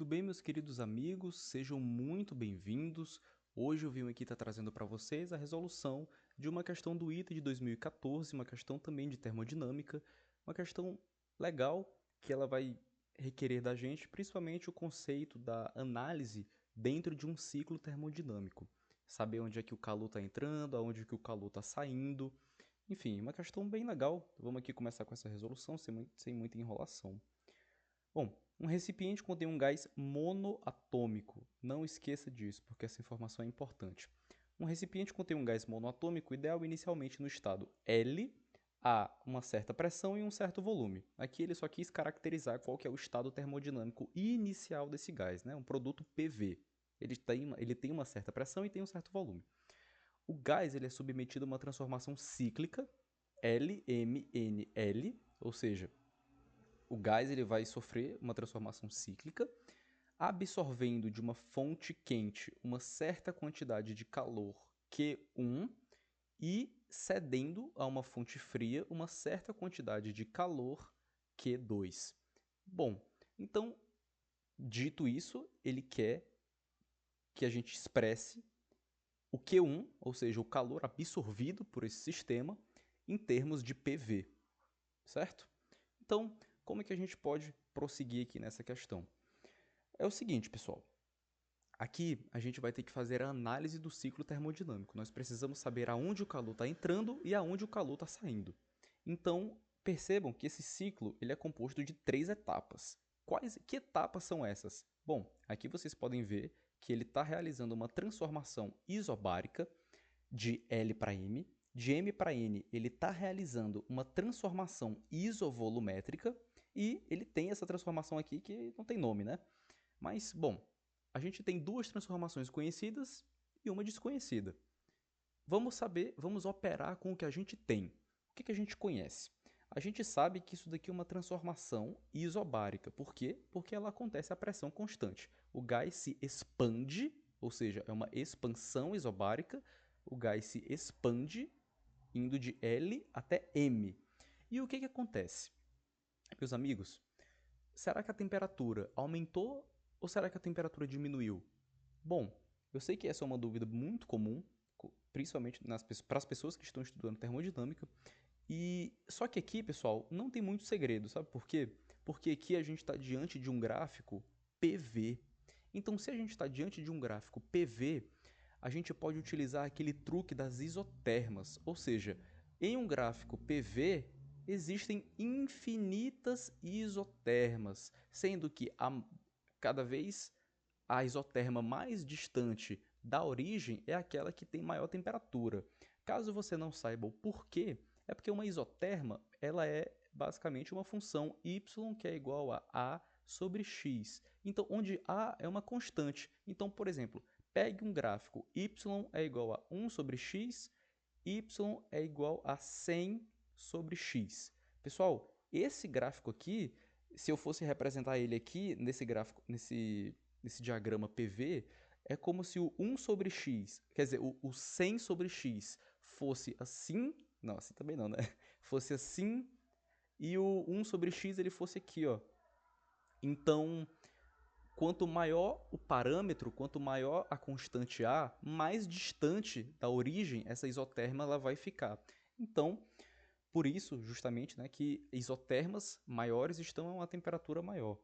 Tudo bem, meus queridos amigos? Sejam muito bem-vindos. Hoje eu vim aqui estar trazendo para vocês a resolução de uma questão do ITA de 2014, uma questão também de termodinâmica, uma questão legal que ela vai requerer da gente, principalmente o conceito da análise dentro de um ciclo termodinâmico. Saber onde é que o calor está entrando, aonde que o calor está saindo. Enfim, uma questão bem legal. Vamos aqui começar com essa resolução sem muita enrolação. Bom, um recipiente contém um gás monoatômico. Não esqueça disso, porque essa informação é importante. Um recipiente contém um gás monoatômico ideal inicialmente no estado L, a uma certa pressão e um certo volume. Aqui ele só quis caracterizar qual que é o estado termodinâmico inicial desse gás, né? Um produto PV. Ele tem uma certa pressão e tem um certo volume. O gás ele é submetido a uma transformação cíclica, LMNL, ou seja, o gás ele vai sofrer uma transformação cíclica, absorvendo de uma fonte quente uma certa quantidade de calor Q1 e cedendo a uma fonte fria uma certa quantidade de calor Q2. Bom, então, dito isso, ele quer que a gente expresse o Q1, ou seja, o calor absorvido por esse sistema, em termos de PV, certo? Então, como é que a gente pode prosseguir aqui nessa questão? É o seguinte, pessoal. Aqui a gente vai ter que fazer a análise do ciclo termodinâmico. Nós precisamos saber aonde o calor está entrando e aonde o calor está saindo. Então, percebam que esse ciclo ele é composto de 3 etapas. Que etapas são essas? Bom, aqui vocês podem ver que ele está realizando uma transformação isobárica de L para M. De M para N, ele está realizando uma transformação isovolumétrica e ele tem essa transformação aqui que não tem nome, né? Mas, bom, a gente tem duas transformações conhecidas e uma desconhecida. Vamos operar com o que a gente tem. O que a gente conhece? A gente sabe que isso daqui é uma transformação isobárica. Por quê? Porque ela acontece a pressão constante. O gás se expande, ou seja, é uma expansão isobárica. O gás se expande indo de L até M. E o que acontece? Meus amigos, será que a temperatura aumentou ou será que a temperatura diminuiu? Bom, eu sei que essa é uma dúvida muito comum, principalmente para as pessoas que estão estudando termodinâmica. E só que aqui, pessoal, não tem muito segredo, sabe por quê? Porque aqui a gente está diante de um gráfico PV. Então, se a gente está diante de um gráfico PV, a gente pode utilizar aquele truque das isotermas, ou seja, em um gráfico PV existem infinitas isotermas, sendo que cada vez a isoterma mais distante da origem é aquela que tem maior temperatura. Caso você não saiba o porquê, é porque uma isoterma ela é basicamente uma função y que é igual a sobre x. Então, onde a é uma constante. Então, por exemplo, pegue um gráfico y é igual a 1 sobre x, y é igual a 100 sobre x. Pessoal, esse gráfico aqui, se eu fosse representar ele aqui nesse gráfico, nesse diagrama PV, é como se o 1 sobre x, quer dizer, o 100 sobre x fosse assim, não, assim também não, né? Fosse assim e o 1 sobre x ele fosse aqui, ó. Então, quanto maior o parâmetro, quanto maior a constante A, mais distante da origem essa isoterma ela vai ficar. Então, por isso, justamente, né, que isotermas maiores estão a uma temperatura maior.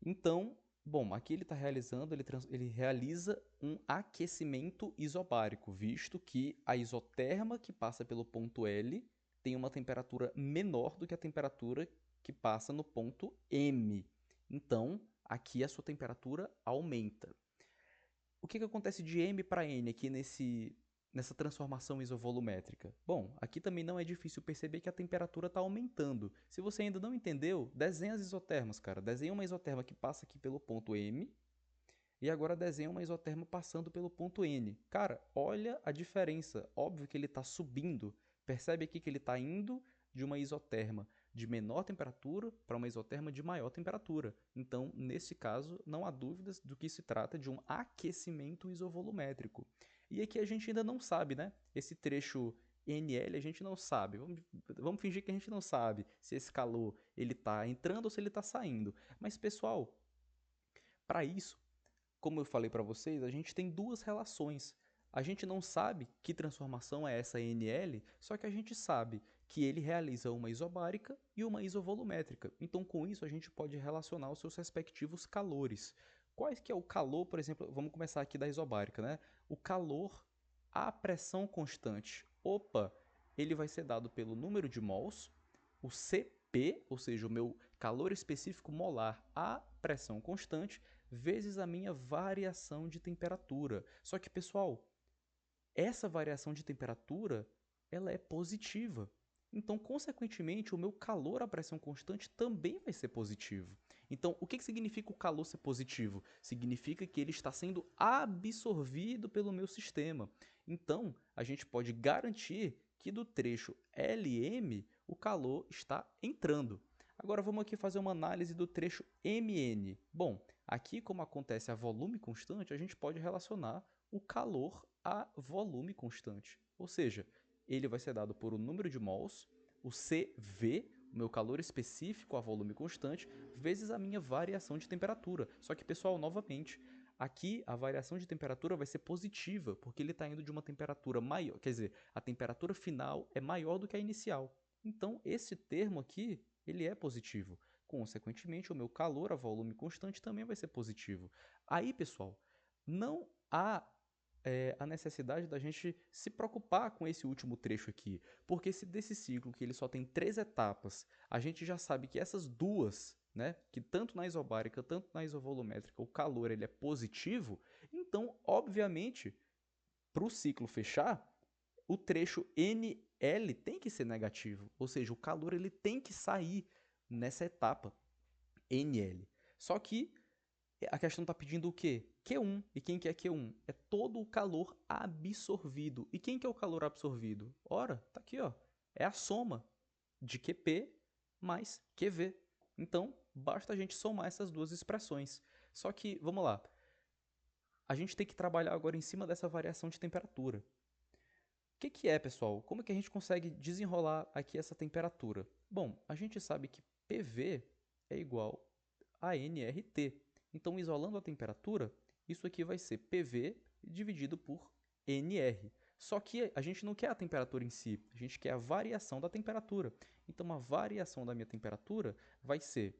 Então, bom, aqui ele está realizando, ele realiza um aquecimento isobárico, visto que a isoterma que passa pelo ponto L tem uma temperatura menor do que a temperatura que passa no ponto M. Então, aqui a sua temperatura aumenta. O que acontece de M para N aqui nessa transformação isovolumétrica? Bom, aqui também não é difícil perceber que a temperatura está aumentando. Se você ainda não entendeu, desenha as isotermas, cara. Desenha uma isoterma que passa aqui pelo ponto M e agora desenha uma isoterma passando pelo ponto N. Cara, olha a diferença. Óbvio que ele está subindo. Percebe aqui que ele está indo de uma isoterma de menor temperatura para uma isoterma de maior temperatura. Então, nesse caso, não há dúvidas do que se trata de um aquecimento isovolumétrico. E aqui a gente ainda não sabe, né? Esse trecho NL a gente não sabe. Vamos fingir que a gente não sabe se esse calor ele está entrando ou se ele está saindo. Mas, pessoal, Para isso, como eu falei para vocês, a gente tem duas relações. A gente não sabe que transformação é essa NL, só que a gente sabe que ele realiza uma isobárica e uma isovolumétrica. Então, com isso, a gente pode relacionar os seus respectivos calores. Quais que é o calor, por exemplo, vamos começar aqui da isobárica, né? O calor à pressão constante. Opa, ele vai ser dado pelo número de mols, o Cp, ou seja, o meu calor específico molar à pressão constante, vezes a minha variação de temperatura. Só que, pessoal, essa variação de temperatura, ela é positiva. Então, consequentemente, o meu calor à pressão constante também vai ser positivo. Então, o que significa o calor ser positivo? Significa que ele está sendo absorvido pelo meu sistema. Então, a gente pode garantir que do trecho LM o calor está entrando. Agora vamos aqui fazer uma análise do trecho MN. Bom, aqui como acontece a volume constante, a gente pode relacionar o calor a volume constante. Ou seja, ele vai ser dado por o número de mols, o CV, o meu calor específico a volume constante, vezes a minha variação de temperatura. Só que, pessoal, novamente, aqui a variação de temperatura vai ser positiva, porque ele está indo de uma temperatura maior, quer dizer, a temperatura final é maior do que a inicial. Então, esse termo aqui, ele é positivo. Consequentemente, o meu calor a volume constante também vai ser positivo. Aí, pessoal, não há a necessidade da gente se preocupar com esse último trecho aqui, porque se desse ciclo que ele só tem 3 etapas, a gente já sabe que essas duas, né, que tanto na isobárica, tanto na isovolumétrica, o calor ele é positivo, então, obviamente, para o ciclo fechar, o trecho NL tem que ser negativo, ou seja, o calor ele tem que sair nessa etapa NL. Só que a questão está pedindo o quê? Q1. E quem que é Q1? É todo o calor absorvido. E quem que é o calor absorvido? Ora, tá aqui, ó. É a soma de QP mais QV. Então, basta a gente somar essas duas expressões. Só que, vamos lá. A gente tem que trabalhar agora em cima dessa variação de temperatura. O que é, pessoal? Como é que a gente consegue desenrolar aqui essa temperatura? Bom, a gente sabe que PV é igual a nRT. Então, isolando a temperatura, isso aqui vai ser PV dividido por nR. Só que a gente não quer a temperatura em si, a gente quer a variação da temperatura. Então, a variação da minha temperatura vai ser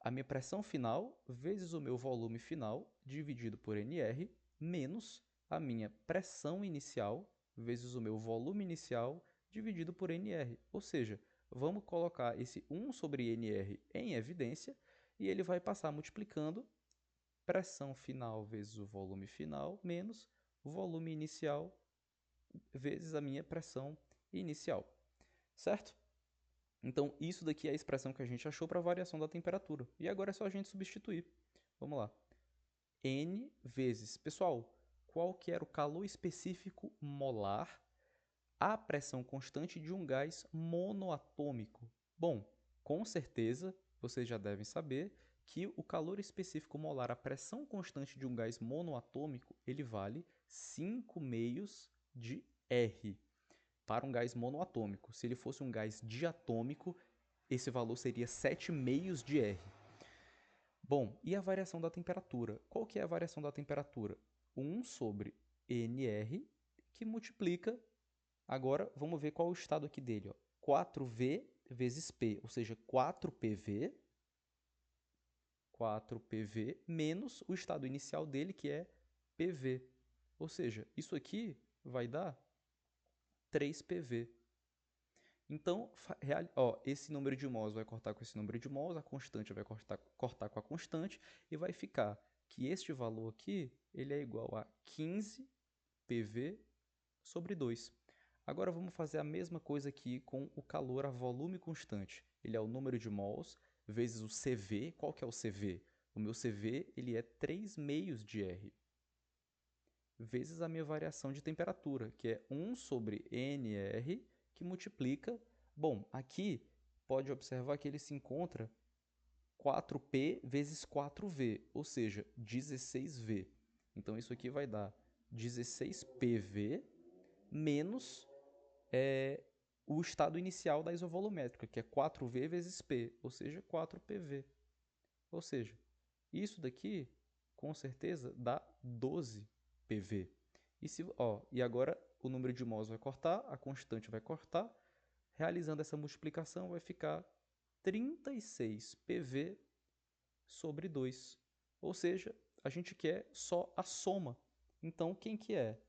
a minha pressão final vezes o meu volume final dividido por nR menos a minha pressão inicial vezes o meu volume inicial dividido por nR. Ou seja, vamos colocar esse 1 sobre nR em evidência e ele vai passar multiplicando pressão final vezes o volume final menos o volume inicial vezes a minha pressão inicial. Certo? Então, isso daqui é a expressão que a gente achou para a variação da temperatura. E agora é só a gente substituir. Vamos lá. N vezes... Pessoal, qual que era o calor específico molar à pressão constante de um gás monoatômico? Bom, com certeza, vocês já devem saber que o calor específico molar à pressão constante de um gás monoatômico, ele vale 5 meios de R para um gás monoatômico. Se ele fosse um gás diatômico, esse valor seria 7 meios de R. Bom, e a variação da temperatura? Qual que é a variação da temperatura? 1 sobre nR, que multiplica... Agora, vamos ver qual é o estado aqui dele. Ó. 4V vezes P, ou seja, 4PV menos o estado inicial dele, que é PV. Ou seja, isso aqui vai dar 3PV. Então, esse número de mols vai cortar com esse número de mols, a constante vai cortar com a constante, e vai ficar que este valor aqui ele é igual a 15 PV sobre 2. Agora vamos fazer a mesma coisa aqui com o calor a volume constante. Ele é o número de mols vezes o CV. Qual que é o CV? O meu CV ele é 3 meios de R vezes a minha variação de temperatura, que é 1 sobre nR, que multiplica... Bom, aqui pode observar que ele se encontra 4P vezes 4V, ou seja, 16V. Então, isso aqui vai dar 16PV menos o estado inicial da isovolumétrica, que é 4V vezes P, ou seja, 4PV. Ou seja, Isso daqui, com certeza, dá 12 PV. E agora o número de mols vai cortar, a constante vai cortar. Realizando essa multiplicação, vai ficar 36 PV sobre 2. Ou seja, a gente quer só a soma. Então, quem que é?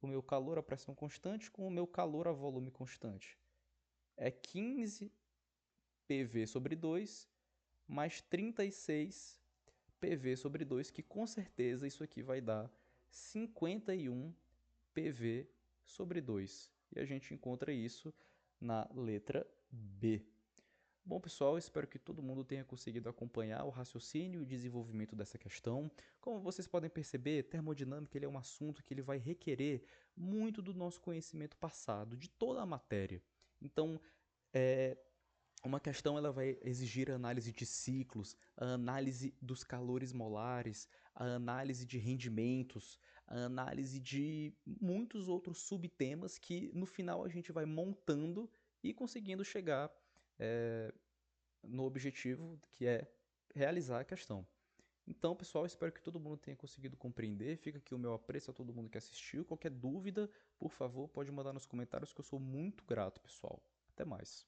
O meu calor a pressão constante com o meu calor a volume constante. É 15 PV sobre 2 mais 36 PV sobre 2, que com certeza isso aqui vai dar 51 PV sobre 2. E a gente encontra isso na letra B. Bom, pessoal, espero que todo mundo tenha conseguido acompanhar o raciocínio e o desenvolvimento dessa questão. Como vocês podem perceber, termodinâmica ele é um assunto que ele vai requerer muito do nosso conhecimento passado, de toda a matéria. Então, uma questão ela vai exigir a análise de ciclos, a análise dos calores molares, a análise de rendimentos, a análise de muitos outros subtemas que no final a gente vai montando e conseguindo chegar é, no objetivo que é realizar a questão. Então, pessoal, espero que todo mundo tenha conseguido compreender. Fica aqui o meu apreço a todo mundo que assistiu. Qualquer dúvida, por favor, pode mandar nos comentários que eu sou muito grato, pessoal. Até mais.